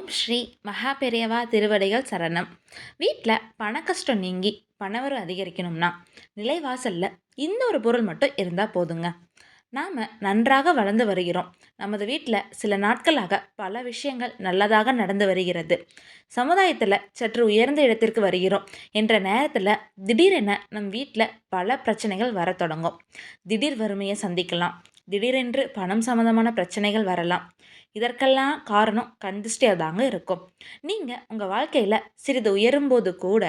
ஓம் ஸ்ரீ மகா பெரியவா திருவடிகள் சரணம். வீட்டில் பண கஷ்டம் நீங்கி பணவரவு அதிகரிக்கணும்னா நிலைவாசல்ல இந்த ஒரு பொருள் மட்டும் இருந்தால் போதுங்க. நாம் நன்றாக வளர்ந்து வருகிறோம். நமது வீட்டில் சில நாட்களாக பல விஷயங்கள் நல்லதாக நடந்து வருகிறது. சமுதாயத்தில் சற்று உயர்ந்த இடத்திற்கு வருகிறோம் என்ற நேரத்தில் திடீரென நம் வீட்டில் பல பிரச்சனைகள் வர தொடங்கும். திடீர் வறுமையை சந்திக்கலாம். திடீரென்று பணம் சம்பந்தமான பிரச்சனைகள் வரலாம். இதற்கெல்லாம் காரணம் கந்திஷ்டியாக தாங்க இருக்கும். நீங்கள் உங்கள் வாழ்க்கையில் சிறிது உயரும்போது கூட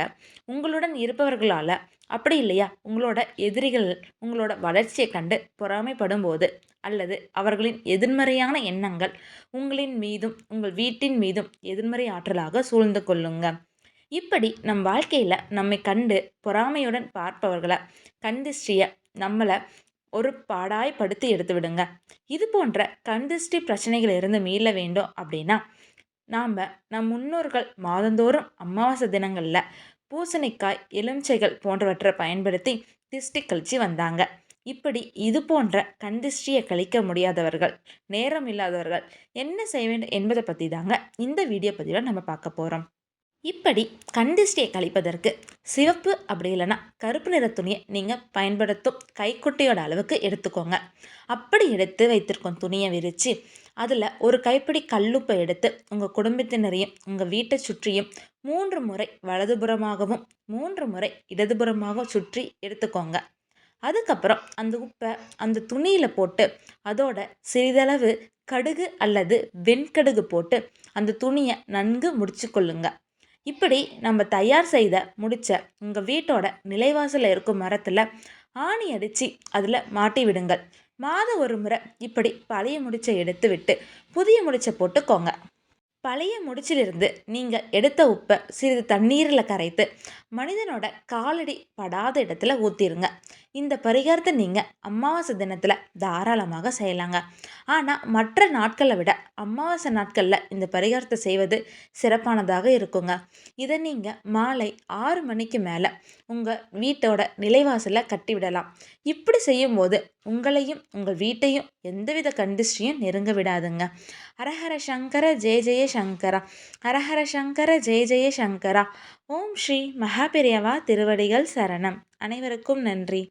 உங்களுடன் இருப்பவர்களால், அப்படி இல்லையா உங்களோட எதிரிகள் உங்களோட வளர்ச்சியை கண்டு பொறாமைப்படும் போது, அல்லது அவர்களின் எதிர்மறையான எண்ணங்கள் உங்களின் மீதும் உங்கள் வீட்டின் மீதும் எதிர்மறை ஆற்றலாக சூழ்ந்து கொள்ளுங்க. இப்படி நம் வாழ்க்கையில் நம்மை கண்டு பொறாமையுடன் பார்ப்பவர்களை, கந்திஷ்டியை நம்மளை ஒரு பாடாய் படுத்தி எடுத்து விடுங்க. இது போன்ற கந்திஷ்டி பிரச்சனைகளிலிருந்து மீள வேண்டும் அப்படின்னா நம் முன்னோர்கள் மாதந்தோறும் அமாவாசை தினங்களில் பூசணிக்காய், எலுமிச்சைகள் போன்றவற்றை பயன்படுத்தி திஷ்டி கழிச்சு வந்தாங்க. இப்படி இது போன்ற கந்திஷ்டியை கழிக்க முடியாதவர்கள், நேரம் இல்லாதவர்கள் என்ன செய்ய வேண்டும் என்பதை பற்றி தாங்க இந்த வீடியோ பதிவில் நம்ம பார்க்க போகிறோம். இப்படி கந்திஷ்டியை கழிப்பதற்கு சிவப்பு அப்படி இல்லைன்னா கருப்பு நிற துணியை நீங்கள் பயன்படுத்தும் கைக்குட்டையோட அளவுக்கு எடுத்துக்கோங்க. அப்படி எடுத்து வைத்திருக்கும் துணியை விரித்து அதில் ஒரு கைப்பிடி கல்லுப்பை எடுத்து உங்கள் குடும்பத்தினரையும் உங்கள் வீட்டை சுற்றியும் 3 முறை வலதுபுறமாகவும் 3 முறை இடதுபுறமாகவும் சுற்றி எடுத்துக்கோங்க. அதுக்கப்புறம் அந்த உப்பை அந்த துணியில் போட்டு அதோட சிறிதளவு கடுகு அல்லது வெண்கடுகு போட்டு அந்த துணியை நன்கு முடிச்சு கொள்ளுங்க. இப்படி நம்ம தயார் செய்த முடிச்ச உங்கள் வீட்டோட நிலைவாசலில் இருக்கும் மரத்தில் ஆணி அடித்து அதில் மாட்டி விடுங்கள். மாதம் ஒரு முறை இப்படி பழைய முடிச்சை எடுத்து விட்டு புதிய முடிச்சை போட்டுக்கோங்க. பழைய முடிச்சிலிருந்து நீங்கள் எடுத்த உப்பை சிறிது தண்ணீரில் கரைத்து மனிதனோட காலடி படாத இடத்துல ஊற்றிடுங்க. இந்த பரிகாரத்தை நீங்கள் அமாவாசை தினத்தில் தாராளமாக செய்யலாங்க. ஆனால் மற்ற நாட்களை விட அமாவாசை நாட்களில் இந்த பரிகாரத்தை செய்வது சிறப்பானதாக இருக்குங்க. இதை நீங்கள் மாலை 6 மணிக்கு மேலே உங்கள் வீட்டோட நிலைவாசலில் கட்டிவிடலாம். இப்படி செய்யும்போது உங்களையும் உங்கள் வீட்டையும் எந்தவித கண்டிஷ்டியும் நெருங்க விடாதுங்க. ஹரஹர சங்கர ஜெய ஜெய சங்கரா, ஹரஹர சங்கர ஜெய ஜெய சங்கரா. ஓம் ஸ்ரீ மகா பெரியவா திருவடிகள் சரணம். அனைவருக்கும் நன்றி.